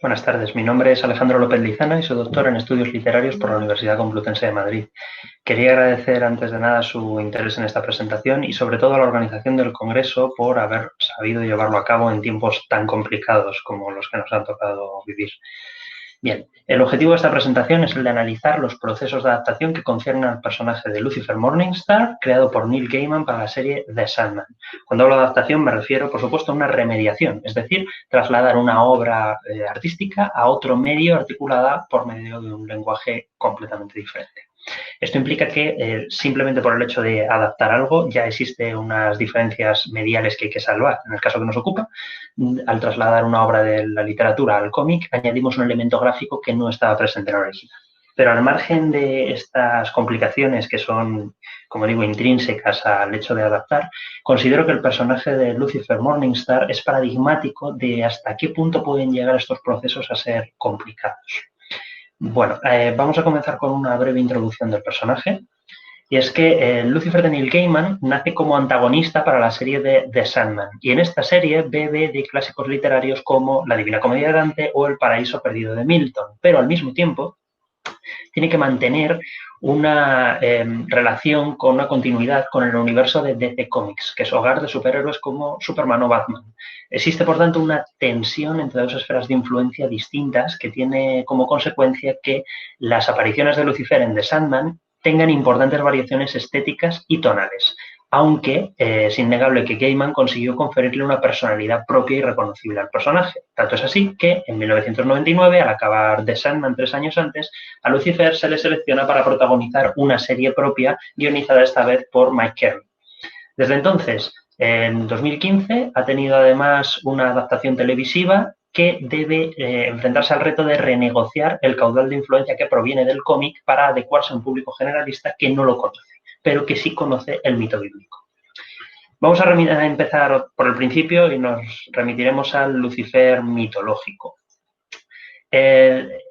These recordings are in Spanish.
Buenas tardes, mi nombre es Alejandro López Lizana y soy doctor en Estudios Literarios por la Universidad Complutense de Madrid. Quería agradecer antes de nada su interés en esta presentación y sobre todo a la organización del Congreso por haber sabido llevarlo a cabo en tiempos tan complicados como los que nos han tocado vivir. Bien, el objetivo de esta presentación es el de analizar los procesos de adaptación que conciernen al personaje de Lucifer Morningstar, creado por Neil Gaiman para la serie The Sandman. Cuando hablo de adaptación me refiero, por supuesto, a una remediación, es decir, trasladar una obra artística a otro medio articulada por medio de un lenguaje completamente diferente. Esto implica que simplemente por el hecho de adaptar algo ya existen unas diferencias mediales que hay que salvar. En el caso que nos ocupa, al trasladar una obra de la literatura al cómic, añadimos un elemento gráfico que no estaba presente en el original. Pero al margen de estas complicaciones que son, como digo, intrínsecas al hecho de adaptar, considero que el personaje de Lucifer Morningstar es paradigmático de hasta qué punto pueden llegar estos procesos a ser complicados. Bueno, vamos a comenzar con una breve introducción del personaje. Y es que Lucifer de Neil Gaiman nace como antagonista para la serie de The Sandman. Y en esta serie bebe de clásicos literarios como La Divina Comedia de Dante o El Paraíso Perdido de Milton. Pero al mismo tiempo tiene que mantener una relación con una continuidad con el universo de DC Comics, que es hogar de superhéroes como Superman o Batman. Existe, por tanto, una tensión entre dos esferas de influencia distintas que tiene como consecuencia que las apariciones de Lucifer en The Sandman tengan importantes variaciones estéticas y tonales, aunque es innegable que Gaiman consiguió conferirle una personalidad propia y reconocible al personaje. Tanto es así que en 1999, al acabar The Sandman 3 años antes, a Lucifer se le selecciona para protagonizar una serie propia guionizada esta vez por Mike Carey. Desde entonces, en 2015, ha tenido además una adaptación televisiva que debe enfrentarse al reto de renegociar el caudal de influencia que proviene del cómic para adecuarse a un público generalista que no lo conoce, pero que sí conoce el mito bíblico. Vamos a empezar por el principio y nos remitiremos al Lucifer mitológico.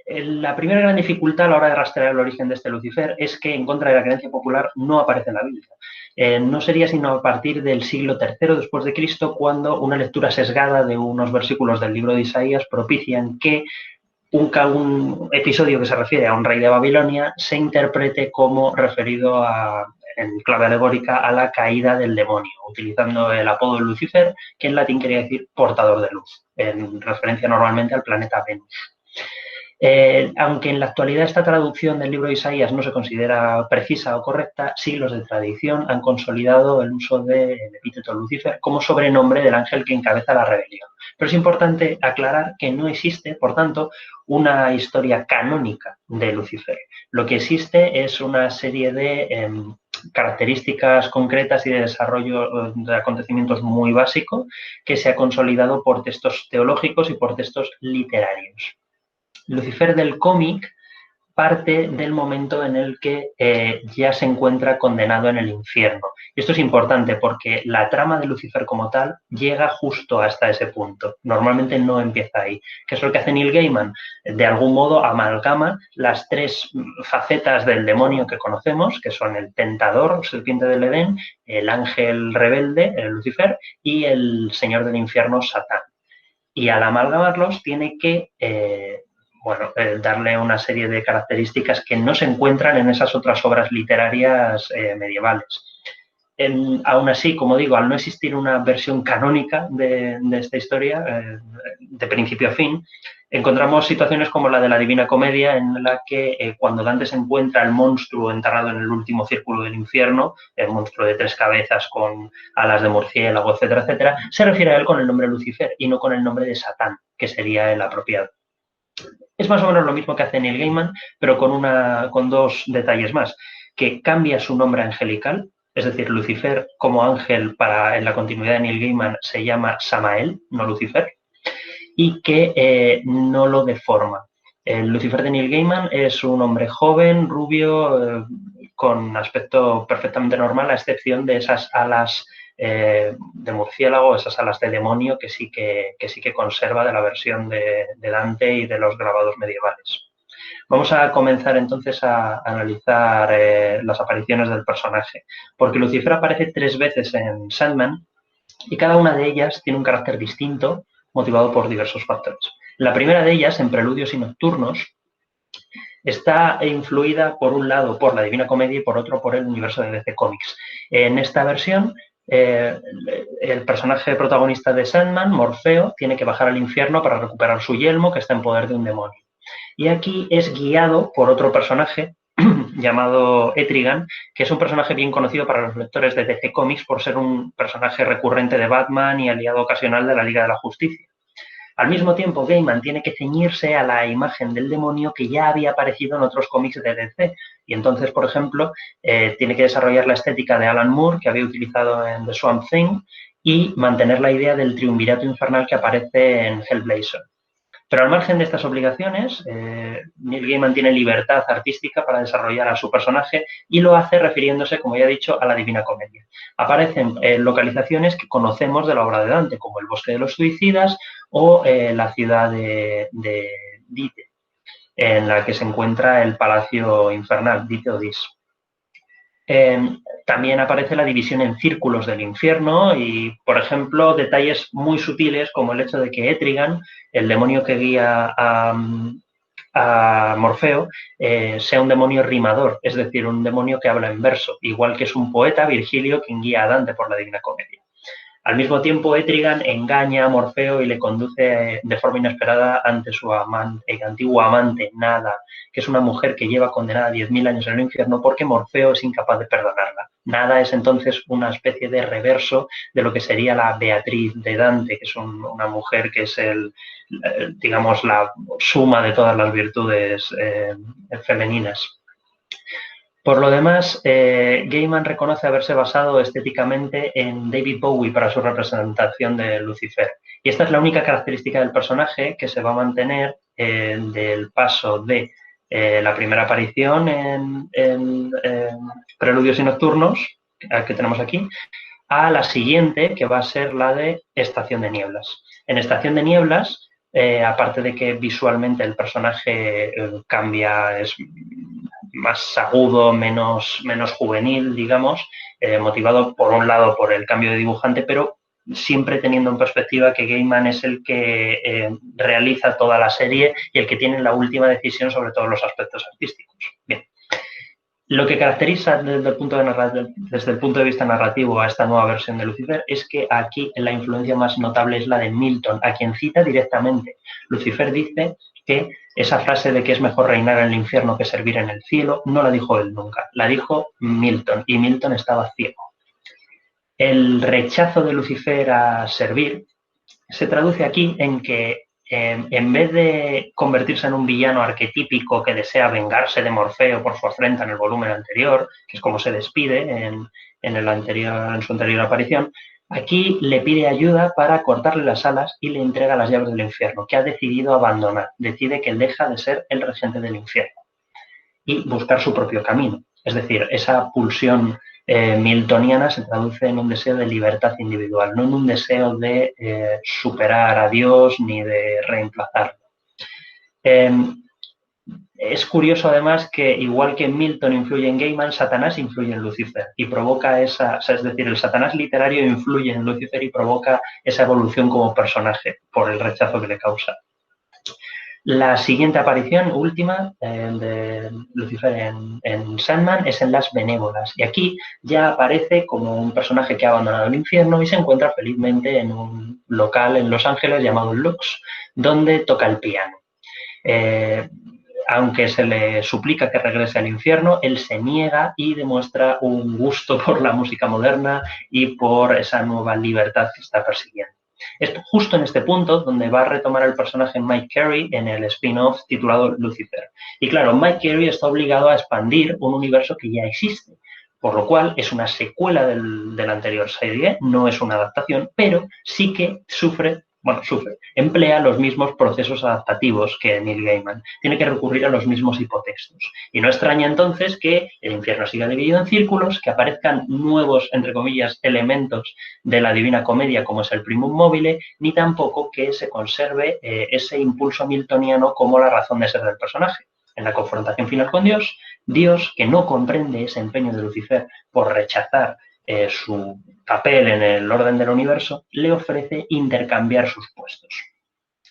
La primera gran dificultad a la hora de rastrear el origen de este Lucifer es que, en contra de la creencia popular, no aparece en la Biblia. No sería sino a partir del siglo III después de Cristo cuando una lectura sesgada de unos versículos del libro de Isaías propician que un episodio que se refiere a un rey de Babilonia se interprete como referido en clave alegórica a la caída del demonio, utilizando el apodo de Lucifer, que en latín quería decir portador de luz, en referencia normalmente al planeta Venus. Aunque en la actualidad esta traducción del libro de Isaías no se considera precisa o correcta, siglos de tradición han consolidado el uso del epíteto Lucifer como sobrenombre del ángel que encabeza la rebelión. Pero es importante aclarar que no existe, por tanto, una historia canónica de Lucifer. Lo que existe es una serie de características concretas y de desarrollo de acontecimientos muy básicos que se ha consolidado por textos teológicos y por textos literarios. Lucifer del cómic parte del momento en el que ya se encuentra condenado en el infierno. Y esto es importante porque la trama de Lucifer como tal llega justo hasta ese punto. Normalmente no empieza ahí. ¿Qué es lo que hace Neil Gaiman? De algún modo amalgama las tres facetas del demonio que conocemos, que son el tentador, serpiente del Edén, el ángel rebelde, el Lucifer, y el señor del infierno, Satán. Y al amalgamarlos tiene que darle una serie de características que no se encuentran en esas otras obras literarias medievales. Aún así, como digo, al no existir una versión canónica de esta historia, de principio a fin, encontramos situaciones como la de la Divina Comedia, en la que cuando Dante se encuentra el monstruo enterrado en el último círculo del infierno, el monstruo de 3 cabezas con alas de murciélago, etcétera, etcétera, se refiere a él con el nombre Lucifer y no con el nombre de Satán, que sería el apropiado. Es más o menos lo mismo que hace Neil Gaiman, pero con dos detalles más, que cambia su nombre angelical, es decir, Lucifer como ángel en la continuidad de Neil Gaiman se llama Samael, no Lucifer, y que no lo deforma. El Lucifer de Neil Gaiman es un hombre joven, rubio, con aspecto perfectamente normal, a excepción de esas alas de murciélago, esas alas de demonio que sí que conserva de la versión de Dante y de los grabados medievales. Vamos a comenzar entonces a analizar las apariciones del personaje, porque Lucifer aparece 3 veces en Sandman y cada una de ellas tiene un carácter distinto, motivado por diversos factores. La primera de ellas, en Preludios y Nocturnos, está influida por un lado por la Divina Comedia y por otro por el universo de DC Comics. En esta versión, el personaje protagonista de Sandman, Morfeo, tiene que bajar al infierno para recuperar su yelmo, que está en poder de un demonio. Y aquí es guiado por otro personaje llamado Etrigan, que es un personaje bien conocido para los lectores de DC Comics por ser un personaje recurrente de Batman y aliado ocasional de la Liga de la Justicia. Al mismo tiempo, Gaiman tiene que ceñirse a la imagen del demonio que ya había aparecido en otros cómics de DC. Y entonces, por ejemplo, tiene que desarrollar la estética de Alan Moore, que había utilizado en The Swamp Thing, y mantener la idea del triunvirato infernal que aparece en Hellblazer. Pero al margen de estas obligaciones, Neil Gaiman tiene libertad artística para desarrollar a su personaje y lo hace refiriéndose, como ya he dicho, a la Divina Comedia. Aparecen localizaciones que conocemos de la obra de Dante, como el Bosque de los Suicidas o la ciudad de Dite, en la que se encuentra el Palacio Infernal, Dite o Dis. También aparece la división en círculos del infierno y, por ejemplo, detalles muy sutiles como el hecho de que Etrigan, el demonio que guía a Morfeo, sea un demonio rimador, es decir, un demonio que habla en verso, igual que es un poeta, Virgilio, quien guía a Dante por la Divina Comedia. Al mismo tiempo, Etrigan engaña a Morfeo y le conduce de forma inesperada ante su antiguo amante, Nada, que es una mujer que lleva condenada a 10.000 años en el infierno porque Morfeo es incapaz de perdonarla. Nada es entonces una especie de reverso de lo que sería la Beatriz de Dante, que es una mujer que es digamos, la suma de todas las virtudes femeninas. Por lo demás, Gaiman reconoce haberse basado estéticamente en David Bowie para su representación de Lucifer. Y esta es la única característica del personaje que se va a mantener del paso de la primera aparición en Preludios y Nocturnos, que tenemos aquí, a la siguiente, que va a ser la de Estación de Nieblas. En Estación de Nieblas, aparte de que visualmente el personaje cambia, es más agudo, menos juvenil, digamos, motivado por un lado por el cambio de dibujante, pero siempre teniendo en perspectiva que Gaiman es el que realiza toda la serie y el que tiene la última decisión sobre todos los aspectos artísticos. Bien. Lo que caracteriza desde el punto de vista narrativo a esta nueva versión de Lucifer es que aquí la influencia más notable es la de Milton, a quien cita directamente. Lucifer dice que esa frase de que es mejor reinar en el infierno que servir en el cielo no la dijo él nunca, la dijo Milton, y Milton estaba ciego. El rechazo de Lucifer a servir se traduce aquí en que en vez de convertirse en un villano arquetípico que desea vengarse de Morfeo por su afrenta en el volumen anterior, que es como se despide en su anterior aparición, aquí le pide ayuda para cortarle las alas y le entrega las llaves del infierno, que ha decidido abandonar. Decide que él deja de ser el regente del infierno y buscar su propio camino. Es decir, esa pulsión miltoniana se traduce en un deseo de libertad individual, no en un deseo de superar a Dios ni de reemplazarlo. Es curioso además que igual que Milton influye en Gaiman, Satanás influye en Lucifer y provoca es decir, el Satanás literario influye en Lucifer y provoca esa evolución como personaje por el rechazo que le causa. La siguiente aparición, última, de Lucifer en Sandman es en Las Benévolas. Y aquí ya aparece como un personaje que ha abandonado el infierno y se encuentra felizmente en un local en Los Ángeles llamado Lux, donde toca el piano. Aunque se le suplica que regrese al infierno, él se niega y demuestra un gusto por la música moderna y por esa nueva libertad que está persiguiendo. Es justo en este punto donde va a retomar el personaje Mike Carey en el spin-off titulado Lucifer. Y claro, Mike Carey está obligado a expandir un universo que ya existe, por lo cual es una secuela de la anterior serie, no es una adaptación, pero sí que emplea los mismos procesos adaptativos que Neil Gaiman. Tiene que recurrir a los mismos hipotextos. Y no extraña entonces que el infierno siga dividido en círculos, que aparezcan nuevos, entre comillas, elementos de la Divina Comedia, como es el primum mobile, ni tampoco que se conserve ese impulso miltoniano como la razón de ser del personaje. En la confrontación final con Dios, Dios, que no comprende ese empeño de Lucifer por rechazar su papel en el orden del universo, le ofrece intercambiar sus puestos.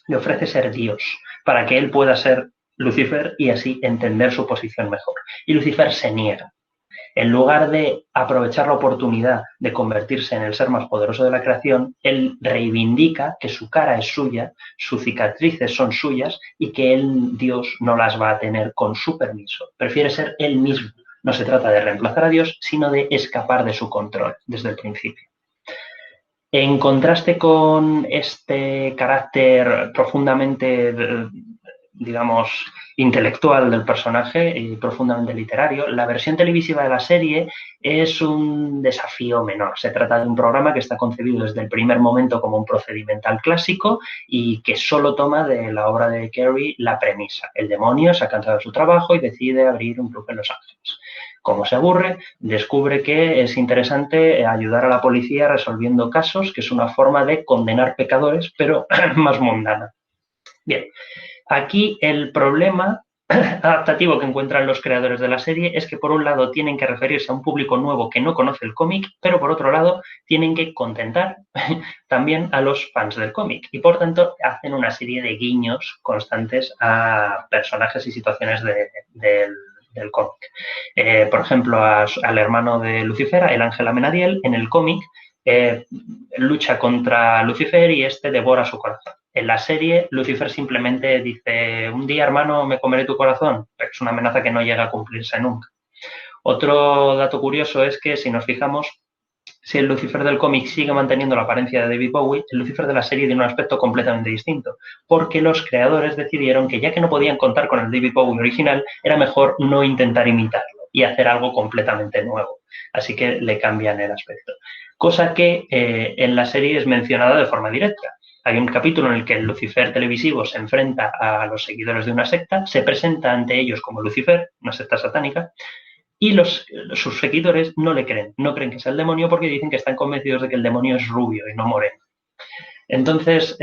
Le ofrece ser Dios para que él pueda ser Lucifer y así entender su posición mejor. Y Lucifer se niega. En lugar de aprovechar la oportunidad de convertirse en el ser más poderoso de la creación, él reivindica que su cara es suya, sus cicatrices son suyas y que él, Dios, no las va a tener con su permiso. Prefiere ser él mismo. No se trata de reemplazar a Dios, sino de escapar de su control desde el principio. En contraste con este carácter profundamente, digamos, intelectual del personaje y profundamente literario, la versión televisiva de la serie es un desafío menor. Se trata de un programa que está concebido desde el primer momento como un procedimental clásico y que solo toma de la obra de Carey la premisa. El demonio se ha cansado de su trabajo y decide abrir un club en Los Ángeles. Como se aburre, descubre que es interesante ayudar a la policía resolviendo casos, que es una forma de condenar pecadores, pero más mundana. Bien, aquí el problema adaptativo que encuentran los creadores de la serie es que por un lado tienen que referirse a un público nuevo que no conoce el cómic, pero por otro lado tienen que contentar también a los fans del cómic y por tanto hacen una serie de guiños constantes a personajes y situaciones del cómic. Por ejemplo, al hermano de Lucifer, el ángel Amenadiel, en el cómic lucha contra Lucifer y este devora su corazón. En la serie, Lucifer simplemente dice, un día, hermano, me comeré tu corazón, pero es una amenaza que no llega a cumplirse nunca. Otro dato curioso es que, si nos fijamos, si el Lucifer del cómic sigue manteniendo la apariencia de David Bowie, el Lucifer de la serie tiene un aspecto completamente distinto, porque los creadores decidieron que ya que no podían contar con el David Bowie original, era mejor no intentar imitarlo y hacer algo completamente nuevo. Así que le cambian el aspecto. Cosa que en la serie es mencionada de forma directa. Hay un capítulo en el que el Lucifer televisivo se enfrenta a los seguidores de una secta, se presenta ante ellos como Lucifer, una secta satánica, y sus seguidores no le creen, no creen que sea el demonio porque dicen que están convencidos de que el demonio es rubio y no moreno. Entonces,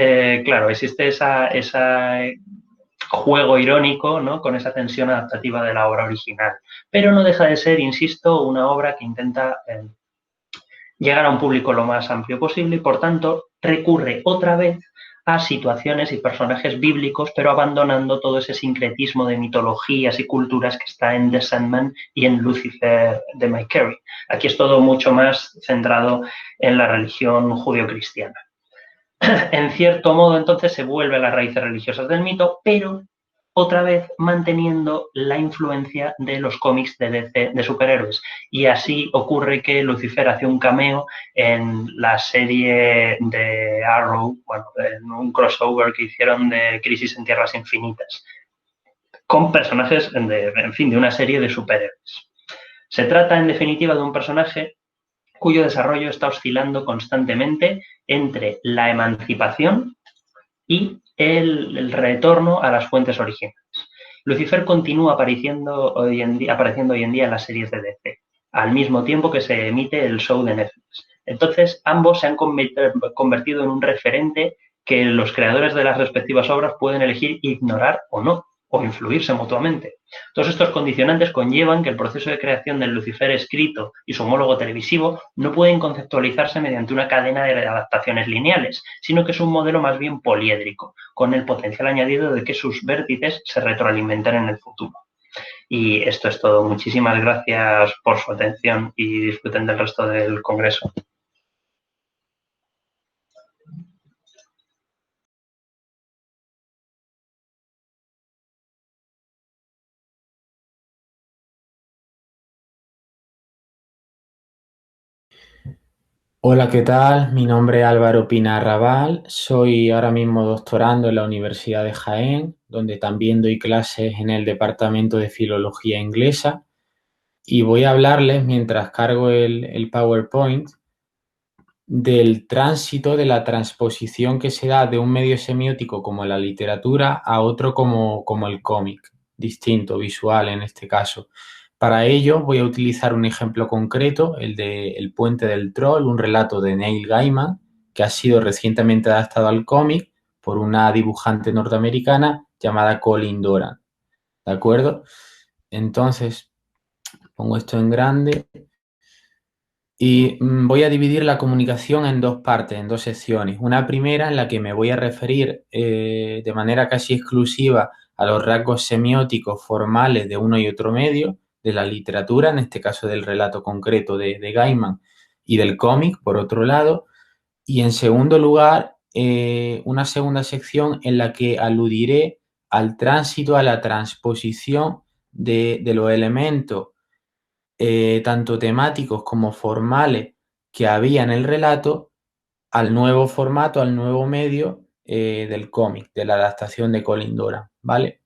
claro, existe ese juego irónico, ¿no?, con esa tensión adaptativa de la obra original. Pero no deja de ser, insisto, una obra que intenta llegar a un público lo más amplio posible y, por tanto, recurre otra vez a situaciones y personajes bíblicos, pero abandonando todo ese sincretismo de mitologías y culturas que está en The Sandman y en Lucifer de Mike Carey. Aquí es todo mucho más centrado en la religión judio-cristiana. En cierto modo, entonces, se vuelve a las raíces religiosas del mito, pero otra vez manteniendo la influencia de los cómics de DC de superhéroes. Y así ocurre que Lucifer hace un cameo en la serie de Arrow, bueno, en un crossover que hicieron de Crisis en Tierras Infinitas, con personajes, en fin, de una serie de superhéroes. Se trata, en definitiva, de un personaje cuyo desarrollo está oscilando constantemente entre la emancipación y el retorno a las fuentes originales. Lucifer continúa apareciendo hoy en día en las series de DC, al mismo tiempo que se emite el show de Netflix. Entonces, ambos se han convertido en un referente que los creadores de las respectivas obras pueden elegir ignorar o no, o influirse mutuamente. Todos estos condicionantes conllevan que el proceso de creación del Lucifer escrito y su homólogo televisivo no pueden conceptualizarse mediante una cadena de adaptaciones lineales, sino que es un modelo más bien poliédrico, con el potencial añadido de que sus vértices se retroalimenten en el futuro. Y esto es todo. Muchísimas gracias por su atención y disfruten del resto del congreso. Hola, ¿qué tal? Mi nombre es Álvaro Pina Arrabal, soy ahora mismo doctorando en la Universidad de Jaén, donde también doy clases en el Departamento de Filología Inglesa, y voy a hablarles, mientras cargo el PowerPoint, del tránsito, de la transposición que se da de un medio semiótico como la literatura a otro como el cómic, distinto, visual en este caso. Para ello voy a utilizar un ejemplo concreto, el de El puente del troll, un relato de Neil Gaiman, que ha sido recientemente adaptado al cómic por una dibujante norteamericana llamada Colin Doran. ¿De acuerdo? Entonces, pongo esto en grande Y voy a dividir la comunicación en dos partes, en dos secciones. Una primera en la que me voy a referir de manera casi exclusiva a los rasgos semióticos formales de uno y otro medio, de la literatura, en este caso del relato concreto de Gaiman y del cómic, por otro lado. Y en segundo lugar, una segunda sección en la que aludiré al tránsito, a la transposición de los elementos tanto temáticos como formales que había en el relato al nuevo formato, al nuevo medio del cómic, de la adaptación de Colin Doran, ¿vale?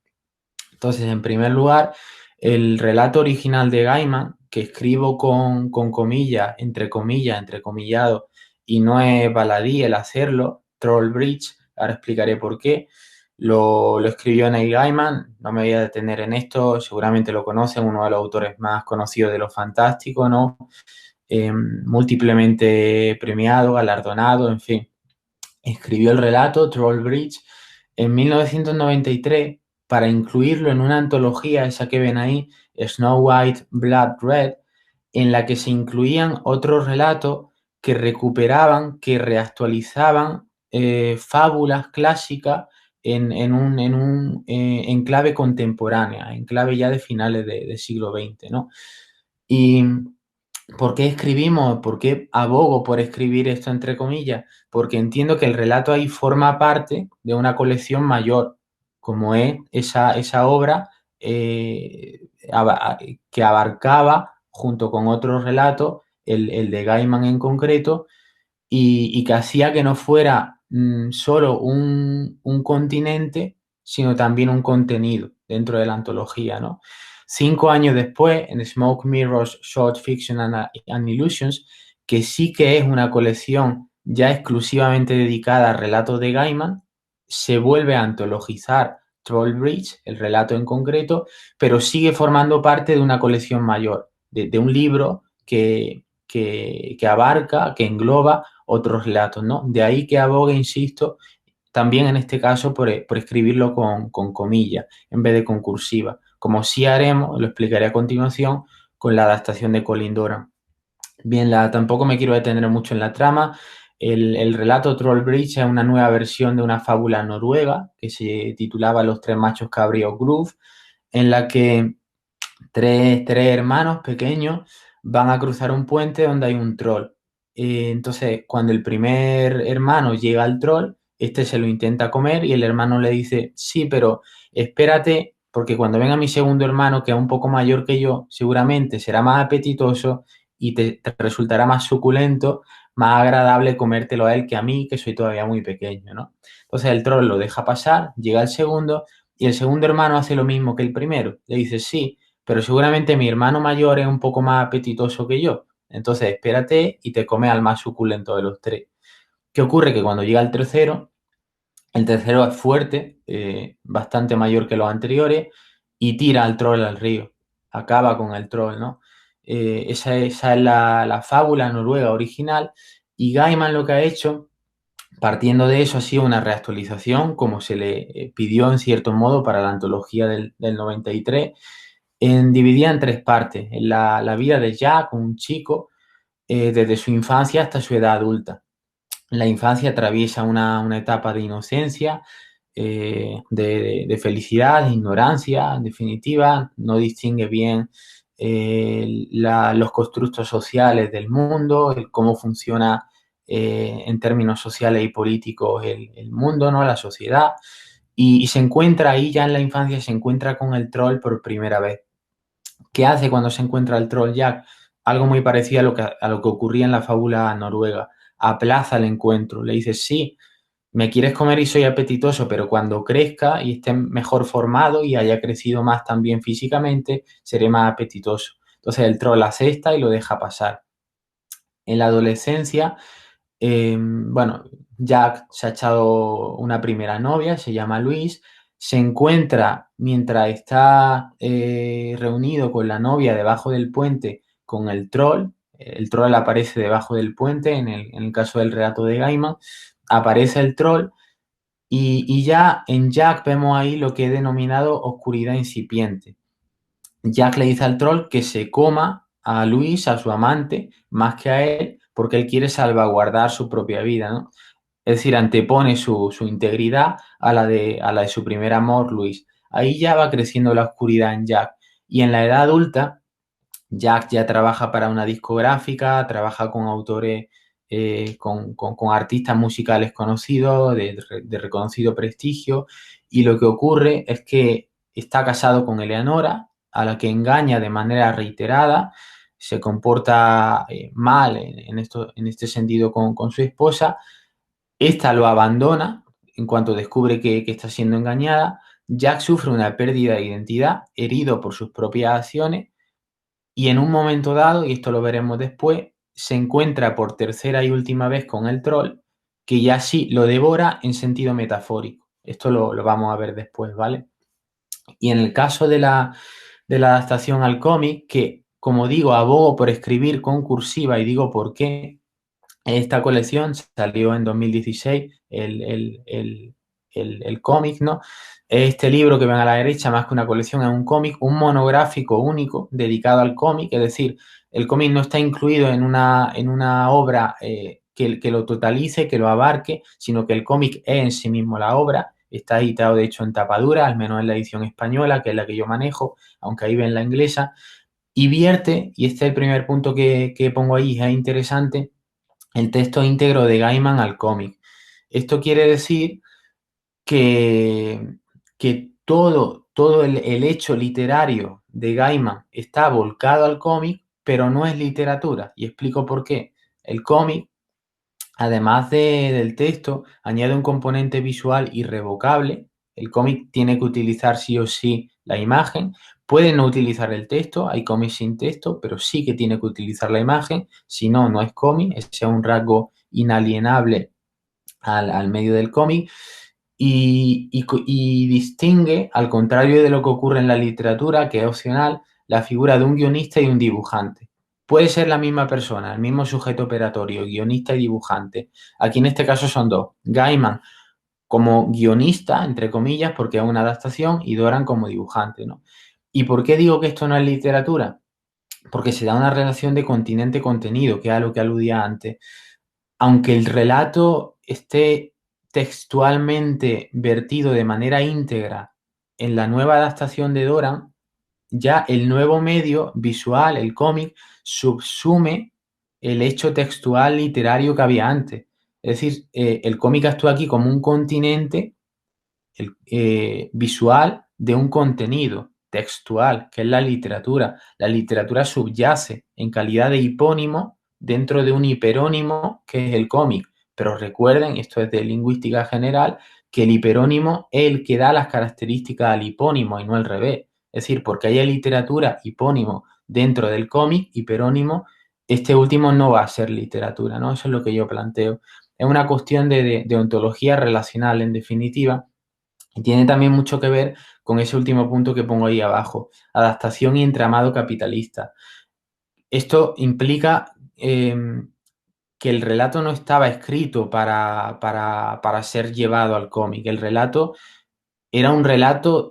Entonces, en primer lugar, el relato original de Gaiman, que escribo con comillas, entrecomillado, y no es baladí el hacerlo, Trollbridge, ahora explicaré por qué. Lo escribió Neil Gaiman, no me voy a detener en esto, seguramente lo conocen, uno de los autores más conocidos de lo fantástico, ¿no? Múltiplemente premiado, galardonado, en fin. Escribió el relato Trollbridge en 1993 para incluirlo en una antología, esa que ven ahí, Snow White, Blood Red, en la que se incluían otros relatos que recuperaban, que reactualizaban fábulas clásicas en clave contemporánea, en clave ya de finales del siglo XX, ¿no? Y ¿por qué escribimos? ¿Por qué abogo por escribir esto entre comillas? Porque entiendo que el relato ahí forma parte de una colección mayor, como es esa obra que abarcaba, junto con otros relatos, el de Gaiman en concreto, y que hacía que no fuera solo un continente, sino también un contenido dentro de la antología, ¿no? 5 años después, en Smoke Mirrors, Short Fiction and Illusions, que sí que es una colección ya exclusivamente dedicada a relatos de Gaiman, se vuelve a antologizar Trollbridge, el relato en concreto, pero sigue formando parte de una colección mayor, de un libro que abarca, que engloba otros relatos, ¿no? De ahí que abogue, insisto, también en este caso por escribirlo con comillas en vez de con cursiva, como sí haremos, lo explicaré a continuación, con la adaptación de Colin Doran. Bien, tampoco me quiero detener mucho en la trama. El relato Trollbridge es una nueva versión de una fábula noruega que se titulaba Los tres machos cabríos Groove, en la que tres hermanos pequeños van a cruzar un puente donde hay un troll. Entonces, cuando el primer hermano llega al troll, este se lo intenta comer y el hermano le dice, sí, pero espérate, porque cuando venga mi segundo hermano, que es un poco mayor que yo, seguramente será más apetitoso y te resultará más suculento, más agradable comértelo a él que a mí, que soy todavía muy pequeño, ¿no? Entonces el troll lo deja pasar, llega el segundo y el segundo hermano hace lo mismo que el primero. Le dice, sí, pero seguramente mi hermano mayor es un poco más apetitoso que yo. Entonces espérate y te comes al más suculento de los tres. ¿Qué ocurre? Que cuando llega el tercero es fuerte, bastante mayor que los anteriores, y tira al troll al río. Acaba con el troll, ¿no? Esa es la fábula noruega original. Y Gaiman lo que ha hecho, partiendo de eso, ha sido una reactualización, como se le pidió en cierto modo para la antología del 93, dividida en tres partes. En la vida de Jack, un chico, desde su infancia hasta su edad adulta. La infancia atraviesa una etapa de inocencia, de felicidad, de ignorancia, en definitiva, no distingue bien los constructos sociales del mundo, cómo funciona en términos sociales y políticos el mundo, ¿no? La sociedad, y se encuentra ahí ya en la infancia, se encuentra con el troll por primera vez. ¿Qué hace cuando se encuentra el troll Jack? Algo muy parecido a lo que ocurría en la fábula noruega. Aplaza el encuentro. Le dice, sí, me quieres comer y soy apetitoso, pero cuando crezca y esté mejor formado y haya crecido más también físicamente, seré más apetitoso. Entonces el troll acepta y lo deja pasar. En la adolescencia, bueno, Jack se ha echado una primera novia, se llama Luis, se encuentra mientras está reunido con la novia debajo del puente con el troll aparece debajo del puente, en el caso del relato de Gaiman, aparece el troll y ya en Jack vemos ahí lo que he denominado oscuridad incipiente. Jack le dice al troll que se coma a Luis, a su amante, más que a él, porque él quiere salvaguardar su propia vida, ¿no? Es decir, antepone su integridad a la de su primer amor, Luis. Ahí ya va creciendo la oscuridad en Jack. Y en la edad adulta, Jack ya trabaja para una discográfica, trabaja con autores, con artistas musicales conocidos, de reconocido prestigio, y lo que ocurre es que está casado con Eleonora, a la que engaña de manera reiterada, se comporta mal en este sentido con su esposa. Esta lo abandona en cuanto descubre que está siendo engañada. Jack sufre una pérdida de identidad, herido por sus propias acciones, y en un momento dado, y esto lo veremos después, se encuentra por tercera y última vez con el troll, que ya sí lo devora en sentido metafórico. Esto lo vamos a ver después, ¿vale? Y en el caso de la adaptación al cómic, que como digo, abogo por escribir con cursiva y digo por qué, esta colección salió en 2016, el cómic, ¿no? Este libro que ven a la derecha, más que una colección, es un cómic, un monográfico único dedicado al cómic, es decir, el cómic no está incluido en una obra que lo totalice, que lo abarque, sino que el cómic es en sí mismo la obra. Está editado, de hecho, en tapadura, al menos en la edición española, que es la que yo manejo, aunque ahí ven la inglesa, y vierte, y este es el primer punto que pongo ahí, es interesante, el texto íntegro de Gaiman al cómic. Esto quiere decir que, que todo el hecho literario de Gaiman está volcado al cómic, pero no es literatura. Y explico por qué. El cómic, además del texto, añade un componente visual irrevocable. El cómic tiene que utilizar sí o sí la imagen. Puede no utilizar el texto, hay cómics sin texto, pero sí que tiene que utilizar la imagen. Si no, no es cómic, ese es un rasgo inalienable al medio del cómic. Y distingue, al contrario de lo que ocurre en la literatura, que es opcional, la figura de un guionista y un dibujante. Puede ser la misma persona, el mismo sujeto operatorio, guionista y dibujante. Aquí en este caso son dos. Gaiman como guionista, entre comillas, porque es una adaptación, y Doran como dibujante, ¿no? ¿Y por qué digo que esto no es literatura? Porque se da una relación de continente-contenido, que es a lo que aludía antes. Aunque el relato esté textualmente vertido de manera íntegra en la nueva adaptación de Doran, ya el nuevo medio visual, el cómic, subsume el hecho textual literario que había antes. Es decir, el cómic actúa aquí como un continente visual de un contenido textual, que es la literatura. La literatura subyace en calidad de hipónimo dentro de un hiperónimo que es el cómic. Pero recuerden, esto es de lingüística general, que el hiperónimo es el que da las características al hipónimo y no al revés. Es decir, porque haya literatura, hipónimo, dentro del cómic, hiperónimo, este último no va a ser literatura, ¿no? Eso es lo que yo planteo. Es una cuestión de ontología relacional, en definitiva, y tiene también mucho que ver con ese último punto que pongo ahí abajo, adaptación y entramado capitalista. Esto implica que el relato no estaba escrito para ser llevado al cómic. El relato era un relato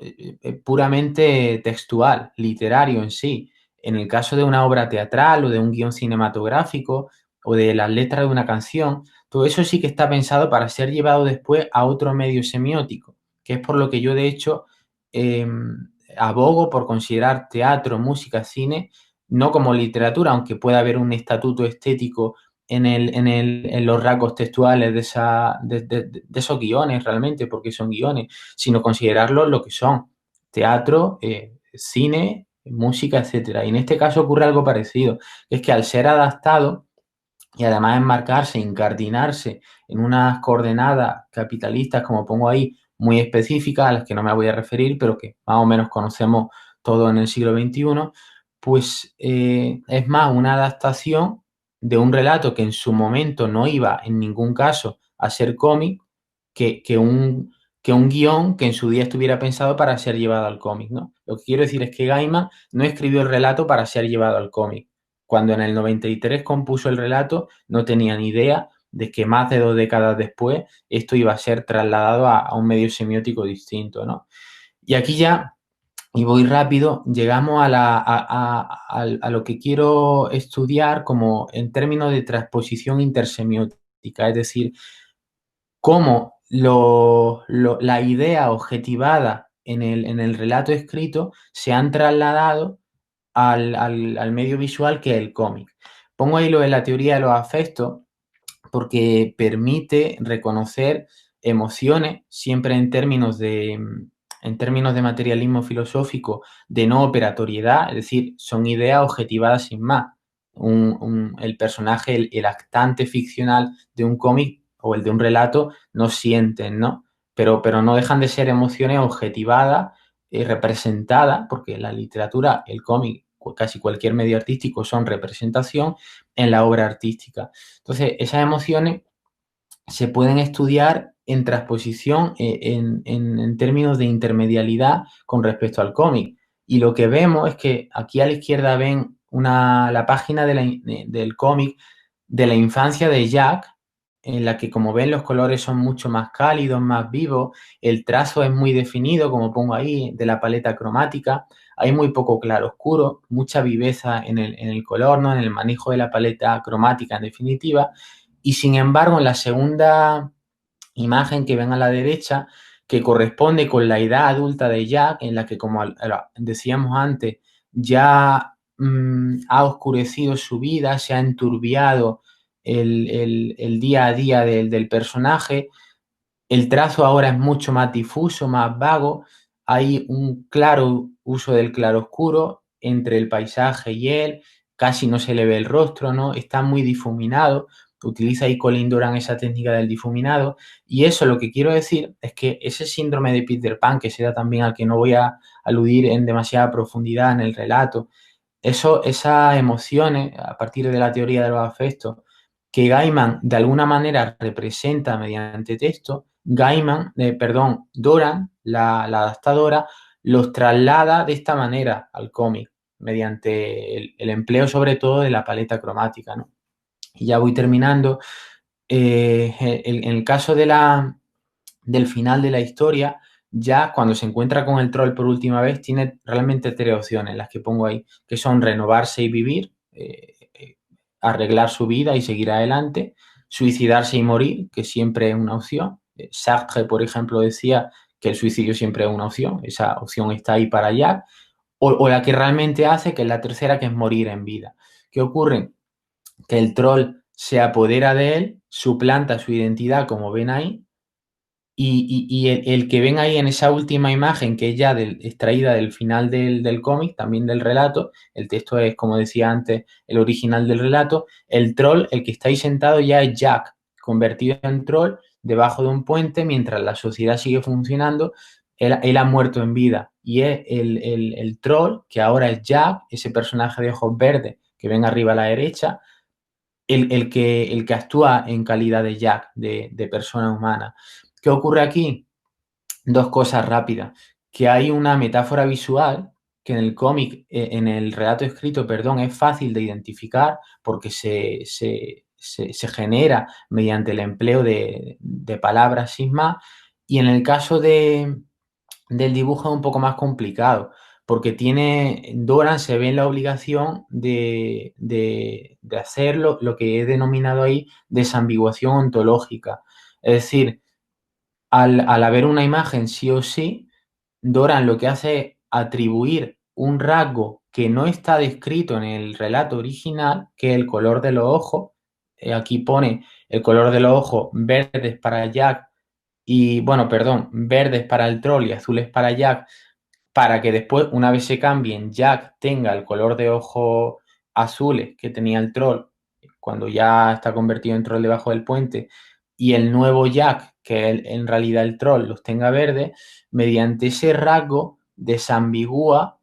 puramente textual, literario en sí. En el caso de una obra teatral o de un guión cinematográfico o de las letras de una canción, todo eso sí que está pensado para ser llevado después a otro medio semiótico, que es por lo que yo de hecho eh, abogo por considerar teatro, música, cine, no como literatura, aunque pueda haber un estatuto estético en los rasgos textuales de esos guiones realmente, porque son guiones, sino considerarlos lo que son, teatro, cine, música, etcétera. Y en este caso ocurre algo parecido, que es que al ser adaptado y además enmarcarse, incardinarse en unas coordenadas capitalistas, como pongo ahí, muy específicas, a las que no me voy a referir, pero que más o menos conocemos todo en el siglo XXI, pues es más una adaptación de un relato que en su momento no iba en ningún caso a ser cómic, que un guión que en su día estuviera pensado para ser llevado al cómic, ¿no? Lo que quiero decir es que Gaiman no escribió el relato para ser llevado al cómic. Cuando en el 93 compuso el relato, no tenía ni idea de que más de 2 décadas después esto iba a ser trasladado a un medio semiótico distinto, ¿no? Y aquí ya y voy rápido, llegamos a lo que quiero estudiar como en términos de transposición intersemiótica, es decir, cómo la idea objetivada en el relato escrito se han trasladado al medio visual que es el cómic. Pongo ahí lo de la teoría de los afectos porque permite reconocer emociones siempre en términos de materialismo filosófico de no operatoriedad, es decir, son ideas objetivadas sin más. El personaje, el actante ficcional de un cómic o el de un relato no sienten, ¿no? Pero no dejan de ser emociones objetivadas y representadas, porque la literatura, el cómic, casi cualquier medio artístico son representación en la obra artística. Entonces, esas emociones se pueden estudiar en transposición, en términos de intermedialidad con respecto al cómic. Y lo que vemos es que aquí a la izquierda ven la página del cómic de la infancia de Jack, en la que, como ven, los colores son mucho más cálidos, más vivos, el trazo es muy definido, como pongo ahí, de la paleta cromática, hay muy poco claroscuro, mucha viveza en el color, ¿no? En el manejo de la paleta cromática, en definitiva. Y sin embargo, en la segunda imagen que ven a la derecha, que corresponde con la edad adulta de Jack, en la que, como decíamos antes, ya ha oscurecido su vida, se ha enturbiado el día a día del personaje, el trazo ahora es mucho más difuso, más vago, hay un claro uso del claroscuro entre el paisaje y él, casi no se le ve el rostro, ¿no? Está muy difuminado, utiliza ahí Colin Doran esa técnica del difuminado, y eso lo que quiero decir es que ese síndrome de Peter Pan, que se da también al que no voy a aludir en demasiada profundidad en el relato, esas emociones, a partir de la teoría de los afectos, que Gaiman de alguna manera representa mediante texto, Doran, la adaptadora, los traslada de esta manera al cómic, mediante el empleo sobre todo de la paleta cromática, ¿no? Y ya voy terminando. En el caso del final de la historia, ya cuando se encuentra con el troll por última vez, tiene realmente tres opciones, las que pongo ahí, que son renovarse y vivir, arreglar su vida y seguir adelante, suicidarse y morir, que siempre es una opción. Sartre, por ejemplo, decía que el suicidio siempre es una opción, esa opción está ahí para Jack, o la que realmente hace, que es la tercera, que es morir en vida. ¿Qué ocurre? Que el troll se apodera de él, suplanta su identidad, como ven ahí, y el que ven ahí en esa última imagen, que es ya extraída del final del cómic, también del relato, el texto es, como decía antes, el original del relato, el troll, el que está ahí sentado ya es Jack, convertido en troll debajo de un puente, mientras la sociedad sigue funcionando, él ha muerto en vida, y es el troll, que ahora es Jack, ese personaje de ojos verdes que ven arriba a la derecha, el que actúa en calidad de Jack, de persona humana. ¿Qué ocurre aquí? Dos cosas rápidas. Que hay una metáfora visual que en el cómic, en el relato escrito, perdón, es fácil de identificar porque se genera mediante el empleo de palabras sin más. Y en el caso del dibujo es un poco más complicado, porque Doran se ve en la obligación de hacer lo que he denominado ahí desambiguación ontológica. Es decir, al haber una imagen sí o sí, Doran lo que hace es atribuir un rasgo que no está descrito en el relato original, que es el color de los ojos. Aquí pone el color de los ojos verdes para Jack y, bueno, perdón, verdes para el troll y azules para Jack, para que después, una vez se cambien, Jack tenga el color de ojos azules que tenía el troll cuando ya está convertido en troll debajo del puente, y el nuevo Jack, que es en realidad el troll, los tenga verdes, mediante ese rasgo desambigúa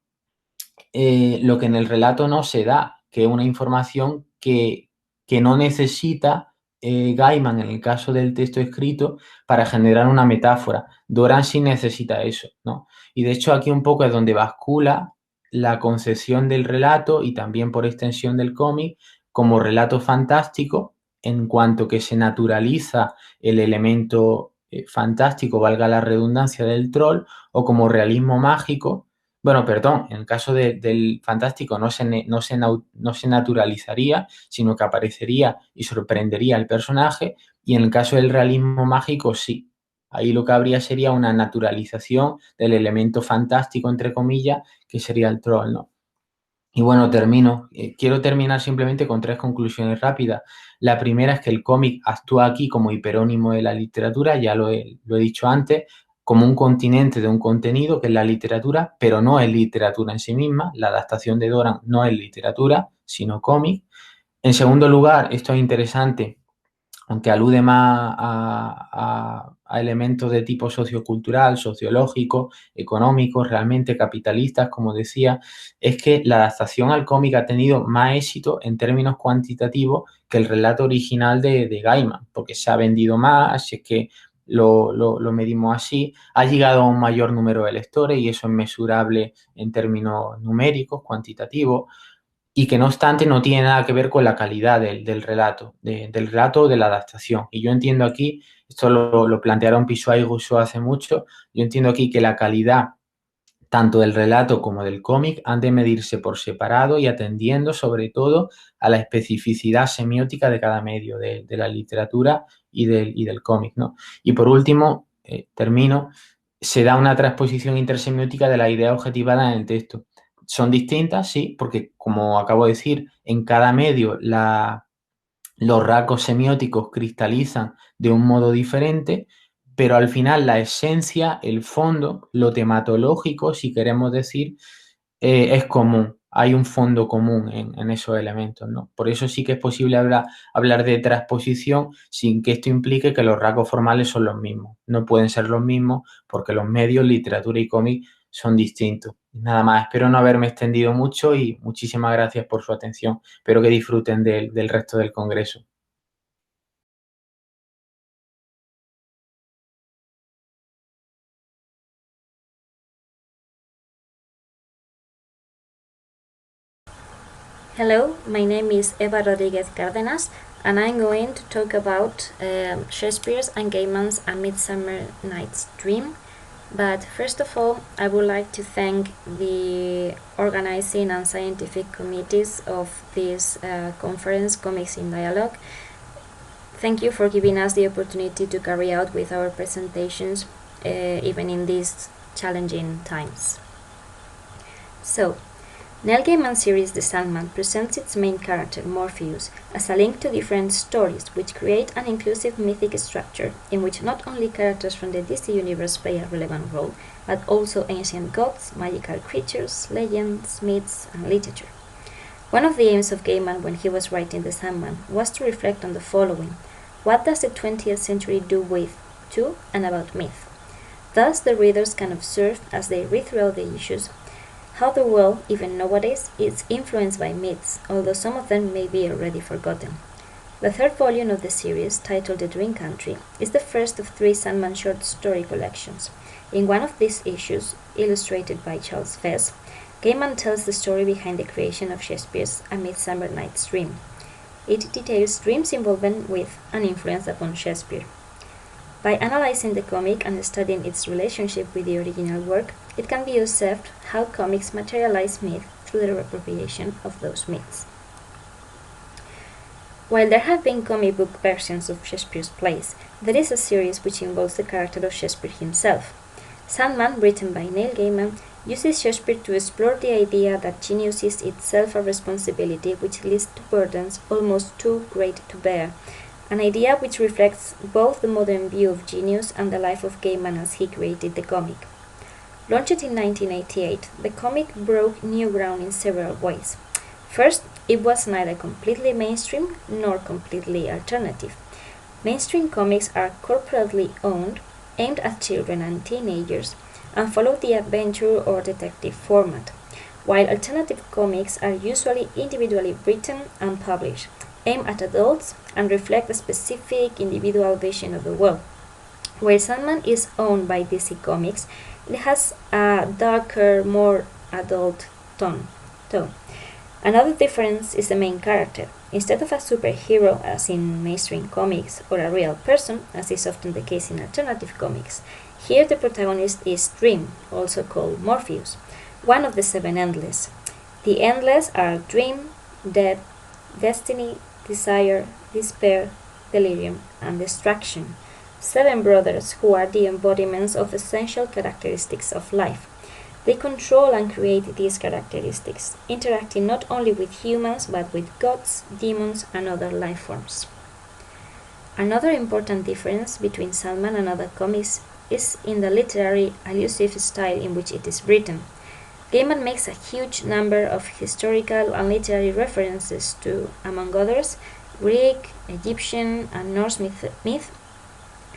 lo que en el relato no se da, que es una información que no necesita Gaiman en el caso del texto escrito para generar una metáfora. Doran sí necesita eso, ¿no? Y de hecho aquí un poco es donde bascula la concepción del relato y también por extensión del cómic como relato fantástico, en cuanto que se naturaliza el elemento fantástico, valga la redundancia, del troll, o como realismo mágico, Bueno, perdón, en el caso del fantástico no se naturalizaría, sino que aparecería y sorprendería al personaje, y en el caso del realismo mágico sí. Ahí lo que habría sería una naturalización del elemento fantástico, entre comillas, que sería el troll, ¿no? Y bueno, termino. Quiero terminar simplemente con 3 conclusiones rápidas. La primera es que el cómic actúa aquí como hiperónimo de la literatura, ya lo he dicho antes, como un continente de un contenido que es la literatura, pero no es literatura en sí misma. La adaptación de Doran no es literatura, sino cómic. En segundo lugar, esto es interesante, aunque alude más a elementos de tipo sociocultural, sociológico, económico, realmente capitalistas, como decía, es que la adaptación al cómic ha tenido más éxito en términos cuantitativos que el relato original de Gaiman, porque se ha vendido más, si es que lo medimos así, ha llegado a un mayor número de lectores y eso es mesurable en términos numéricos, cuantitativos, y que no obstante no tiene nada que ver con la calidad del relato, del relato o de la adaptación. Y yo entiendo aquí, esto lo plantearon Pissoa y Rousseau hace mucho, yo entiendo aquí que la calidad tanto del relato como del cómic han de medirse por separado y atendiendo sobre todo a la especificidad semiótica de cada medio, de la literatura y del cómic, ¿no? Y por último, termino, se da una transposición intersemiótica de la idea objetivada en el texto. Son distintas, sí, porque como acabo de decir, en cada medio los rasgos semióticos cristalizan de un modo diferente, pero al final la esencia, el fondo, lo tematológico, si queremos decir, es común. Hay un fondo común en esos elementos, ¿no? Por eso sí que es posible hablar de transposición sin que esto implique que los rasgos formales son los mismos. No pueden ser los mismos porque los medios, literatura y cómic son distintos. Nada más, espero no haberme extendido mucho y muchísimas gracias por su atención. Espero que disfruten del resto del congreso. Hello, my name is Eva Rodriguez Cárdenas, and I'm going to talk about Shakespeare's and Gaiman's A Midsummer Night's Dream. But first of all, I would like to thank the organizing and scientific committees of this conference, Comics in Dialogue. Thank you for giving us the opportunity to carry out with our presentations, even in these challenging times. So, Neil Gaiman's series The Sandman presents its main character, Morpheus, as a link to different stories which create an inclusive mythic structure in which not only characters from the DC universe play a relevant role, but also ancient gods, magical creatures, legends, myths, and literature. One of the aims of Gaiman when he was writing The Sandman was to reflect on the following: what does the 20th century do with, to, and about myth? Thus the readers can observe, as they read throughout the issues, how the world, even nowadays, is influenced by myths, although some of them may be already forgotten. The third volume of the series, titled The Dream Country, is the first of 3 Sandman short story collections. In one of these issues, illustrated by Charles Vess, Gaiman tells the story behind the creation of Shakespeare's A Midsummer Night's Dream. It details dreams' involvement with and influence upon Shakespeare. By analyzing the comic and studying its relationship with the original work, it can be observed how comics materialize myth through the reappropriation of those myths. While there have been comic book versions of Shakespeare's plays, there is a series which involves the character of Shakespeare himself. Sandman, written by Neil Gaiman, uses Shakespeare to explore the idea that genius is itself a responsibility which leads to burdens almost too great to bear, an idea which reflects both the modern view of genius and the life of Gaiman as he created the comic. Launched in 1988, the comic broke new ground in several ways. First, it was neither completely mainstream nor completely alternative. Mainstream comics are corporately owned, aimed at children and teenagers, and follow the adventure or detective format, while alternative comics are usually individually written and published, aim at adults, and reflect a specific individual vision of the world. Where Sandman is owned by DC Comics, it has a darker, more adult tone. Another difference is the main character. Instead of a superhero, as in mainstream comics, or a real person, as is often the case in alternative comics, here the protagonist is Dream, also called Morpheus. one of the seven endless. The endless are dream, death, destiny, desire, despair, delirium, and distraction. Seven brothers who are the embodiments of essential characteristics of life. They control and create these characteristics, interacting not only with humans but with gods, demons, and other life forms. Another important difference between Sandman and other comics is in the literary, allusive style in which it is written. Gaiman makes a huge number of historical and literary references to, among others, Greek, Egyptian, and Norse myth,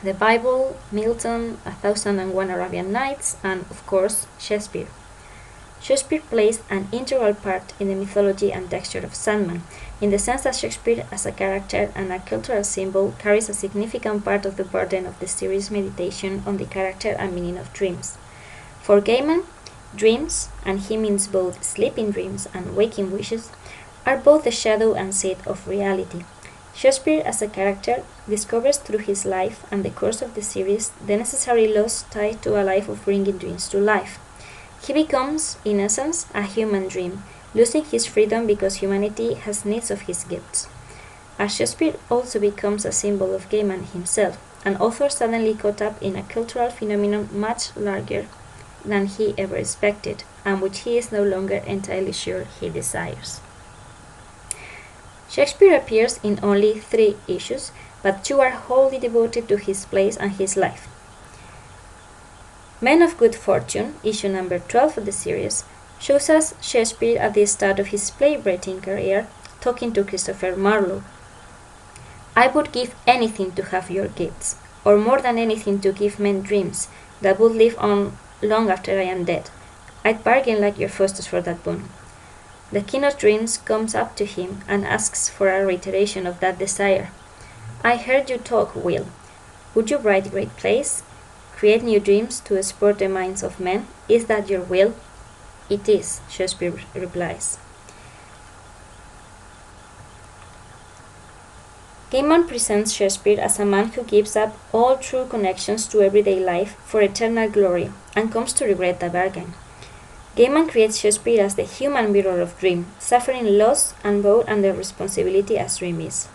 the Bible, Milton, 1001 Arabian Nights, and, of course, Shakespeare. Shakespeare plays an integral part in the mythology and texture of Sandman, in the sense that Shakespeare, as a character and a cultural symbol, carries a significant part of the burden of the series' meditation on the character and meaning of dreams. For Gaiman, dreams, and he means both sleeping dreams and waking wishes, are both the shadow and seed of reality. Shakespeare, as a character, discovers through his life and the course of the series the necessary laws tied to a life of bringing dreams to life. He becomes, in essence, a human dream, losing his freedom because humanity has needs of his gifts. As Shakespeare also becomes a symbol of Gaiman himself, an author suddenly caught up in a cultural phenomenon much larger than he ever expected, and which he is no longer entirely sure he desires. Shakespeare appears in only 3 issues, but 2 are wholly devoted to his plays and his life. Men of Good Fortune, issue number 12 of the series, shows us Shakespeare at the start of his playwriting career, talking to Christopher Marlowe. "I would give anything to have your gifts, or more than anything to give men dreams that would live on long after I am dead. I'd bargain like your Faustus for that boon." The King of Dreams comes up to him and asks for a reiteration of that desire. "I heard you talk, Will. Would you write great plays? Create new dreams to spur the minds of men? Is that your will?" "It is," Shakespeare replies. Gaiman presents Shakespeare as a man who gives up all true connections to everyday life for eternal glory and comes to regret the bargain. Gaiman creates Shakespeare as the human mirror of dream, suffering loss and both under responsibility as dream is.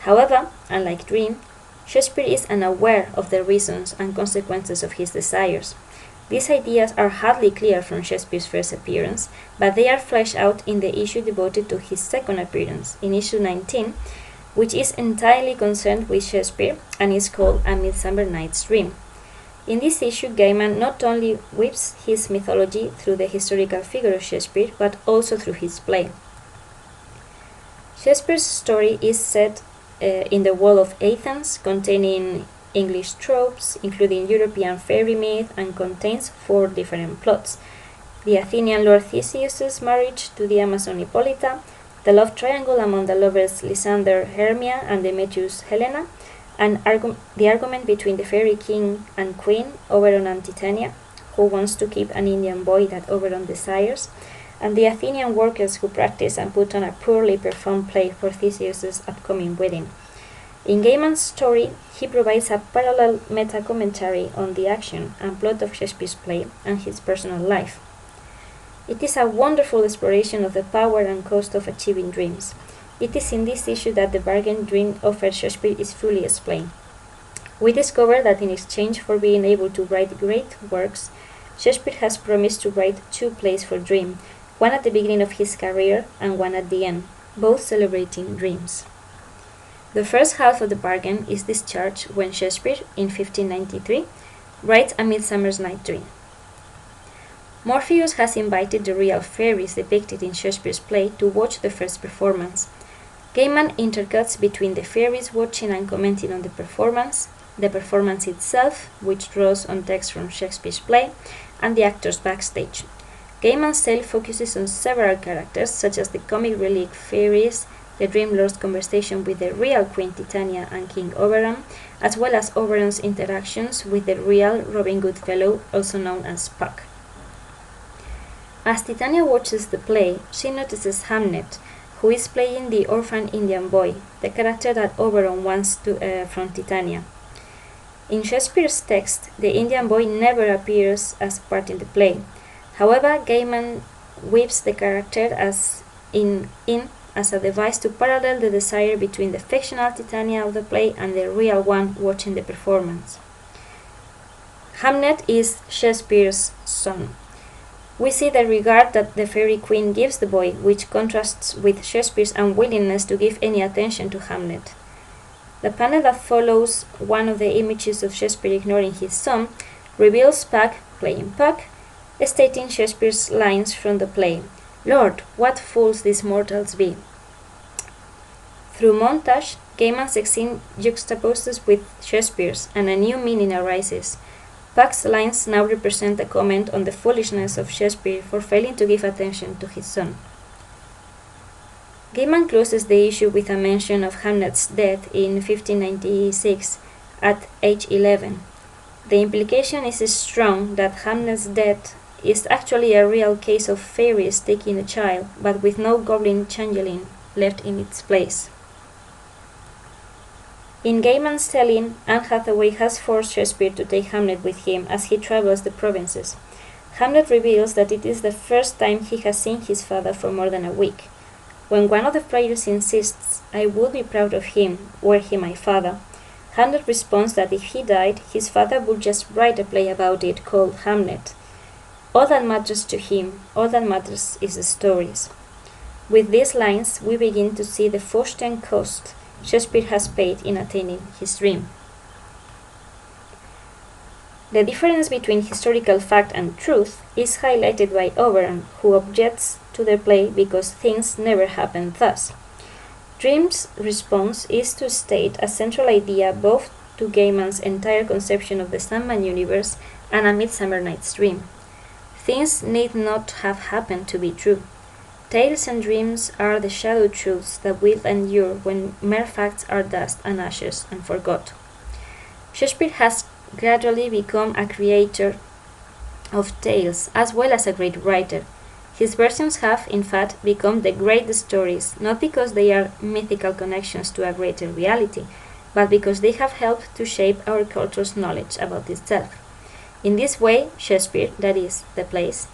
However, unlike dream, Shakespeare is unaware of the reasons and consequences of his desires. These ideas are hardly clear from Shakespeare's first appearance, but they are fleshed out in the issue devoted to his second appearance, in issue 19, which is entirely concerned with Shakespeare and is called A Midsummer Night's Dream. In this issue, Gaiman not only weaves his mythology through the historical figure of Shakespeare, but also through his play. Shakespeare's story is set in the world of Athens, containing English tropes, including European fairy myth, and contains 4 different plots: the Athenian Lord Theseus' marriage to the Amazon Hippolyta, the love triangle among the lovers Lysander Hermia and Demetrius Helena, and the argument between the fairy king and queen, Oberon and Titania, who wants to keep an Indian boy that Oberon desires, and the Athenian workers who practice and put on a poorly performed play for Theseus' upcoming wedding. In Gaiman's story, he provides a parallel meta-commentary on the action and plot of Shakespeare's play and his personal life. It is a wonderful exploration of the power and cost of achieving dreams. It is in this issue that the bargain dream offered Shakespeare is fully explained. We discover that in exchange for being able to write great works, Shakespeare has promised to write 2 plays for dream, one at the beginning of his career and one at the end, both celebrating dreams. The first half of the bargain is discharged when Shakespeare, in 1593, writes A Midsummer Night's Dream. Morpheus has invited the real fairies depicted in Shakespeare's play to watch the first performance. Gaiman intercuts between the fairies watching and commenting on the performance itself, which draws on text from Shakespeare's play, and the actors backstage. Gaiman's tale focuses on several characters, such as the comic relic fairies, the Dream Lord's conversation with the real Queen Titania and King Oberon, as well as Oberon's interactions with the real Robin Goodfellow, also known as Puck. As Titania watches the play, she notices Hamnet, who is playing the orphan Indian boy, the character that Oberon wants from Titania. In Shakespeare's text, the Indian boy never appears as part in the play. However, Gaiman weaves the character as a device to parallel the desire between the fictional Titania of the play and the real one watching the performance. Hamlet is Shakespeare's son. We see the regard that the fairy queen gives the boy, which contrasts with Shakespeare's unwillingness to give any attention to Hamlet. The panel that follows one of the images of Shakespeare ignoring his son reveals Puck playing Puck, stating Shakespeare's lines from the play, "Lord, what fools these mortals be." Through montage, Gaiman's scene juxtaposes with Shakespeare's, and a new meaning arises. Puck's lines now represent a comment on the foolishness of Shakespeare for failing to give attention to his son. Gaiman closes the issue with a mention of Hamlet's death in 1596 at age 11. The implication is strong that Hamlet's death is actually a real case of fairies taking a child, but with no goblin changeling left in its place. In Gaiman's telling, Anne Hathaway has forced Shakespeare to take Hamlet with him as he travels the provinces. Hamlet reveals that it is the first time he has seen his father for more than a week. When one of the friars insists, "I would be proud of him, were he my father," Hamlet responds that if he died, his father would just write a play about it called Hamlet. All that matters to him, all that matters is the stories. With these lines, we begin to see the Faustian cost Shakespeare has paid in attaining his dream. The difference between historical fact and truth is highlighted by Oberon, who objects to the play because things never happen thus. Dream's response is to state a central idea both to Gaiman's entire conception of the Sandman universe and A Midsummer Night's Dream. Things need not have happened to be true. Tales and dreams are the shadow truths that will endure when mere facts are dust and ashes and forgot. Shakespeare has gradually become a creator of tales as well as a great writer. His versions have, in fact, become the great stories, not because they are mythical connections to a greater reality, but because they have helped to shape our culture's knowledge about itself. In this way, Shakespeare, that is, the plays,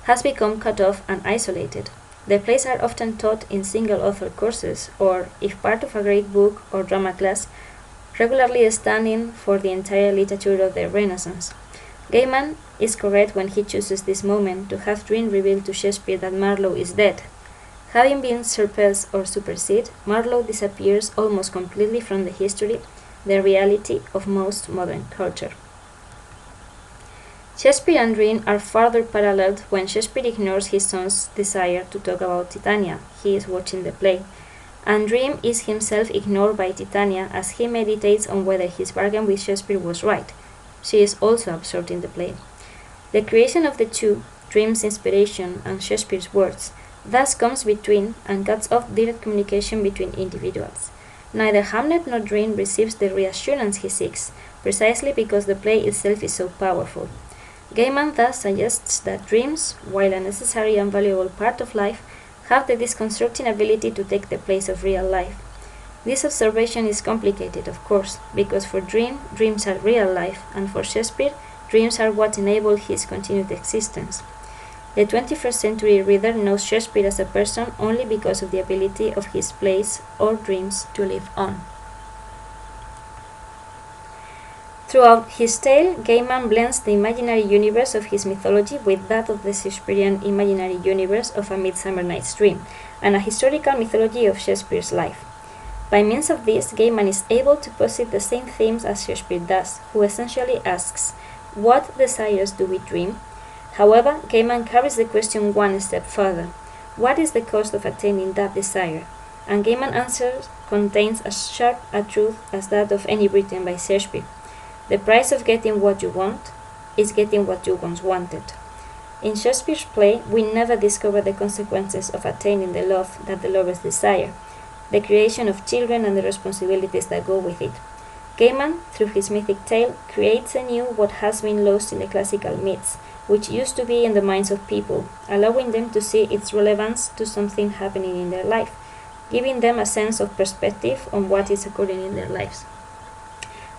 has become cut off and isolated. The plays are often taught in single-author courses, or, if part of a great book or drama class, regularly standing for the entire literature of the Renaissance. Gaiman is correct when he chooses this moment to have Dream reveal to Shakespeare that Marlowe is dead. Having been surpassed or superseded, Marlowe disappears almost completely from the history, the reality of most modern culture. Shakespeare and Dream are further paralleled when Shakespeare ignores his son's desire to talk about Titania. He is watching the play. And Dream is himself ignored by Titania as he meditates on whether his bargain with Shakespeare was right. She is also absorbed in the play. The creation of the two, Dream's inspiration and Shakespeare's words, thus comes between and cuts off direct communication between individuals. Neither Hamlet nor Dream receives the reassurance he seeks, precisely because the play itself is so powerful. Gaiman thus suggests that dreams, while a necessary and valuable part of life, have the disconcerting ability to take the place of real life. This observation is complicated, of course, because for Dream, dreams are real life, and for Shakespeare, dreams are what enable his continued existence. The 21st century reader knows Shakespeare as a person only because of the ability of his plays or dreams to live on. Throughout his tale, Gaiman blends the imaginary universe of his mythology with that of the Shakespearean imaginary universe of A Midsummer Night's Dream, and a historical mythology of Shakespeare's life. By means of this, Gaiman is able to posit the same themes as Shakespeare does, who essentially asks, "What desires do we dream?" However, Gaiman carries the question one step further. What is the cost of attaining that desire? And Gaiman's answer contains as sharp a truth as that of any written by Shakespeare. The price of getting what you want is getting what you once wanted. In Shakespeare's play, we never discover the consequences of attaining the love that the lovers desire, the creation of children and the responsibilities that go with it. Gaiman, through his mythic tale, creates anew what has been lost in the classical myths, which used to be in the minds of people, allowing them to see its relevance to something happening in their life, giving them a sense of perspective on what is occurring in their lives.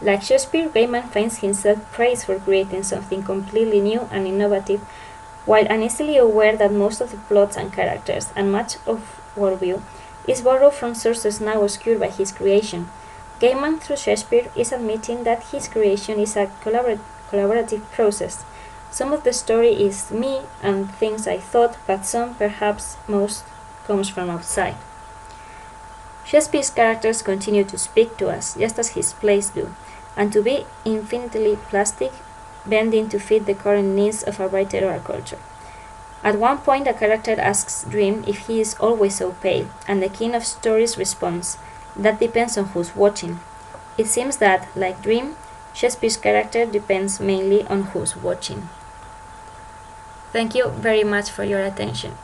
Like Shakespeare, Gaiman finds himself praised for creating something completely new and innovative While uneasily aware that most of the plots and characters and much of worldview is borrowed from sources now obscured by his creation, Gaiman, through Shakespeare, is admitting that his creation is a collaborative process. Some of the story is me and things I thought, but some, perhaps most, comes from outside. Shakespeare's characters continue to speak to us, just as his plays do, and to be infinitely plastic, bending to fit the current needs of a brighter oral culture. At one point, a character asks Dream if he is always so pale, and the king of stories responds, "That depends on who's watching." It seems that, like Dream, Shakespeare's character depends mainly on who's watching. Thank you very much for your attention.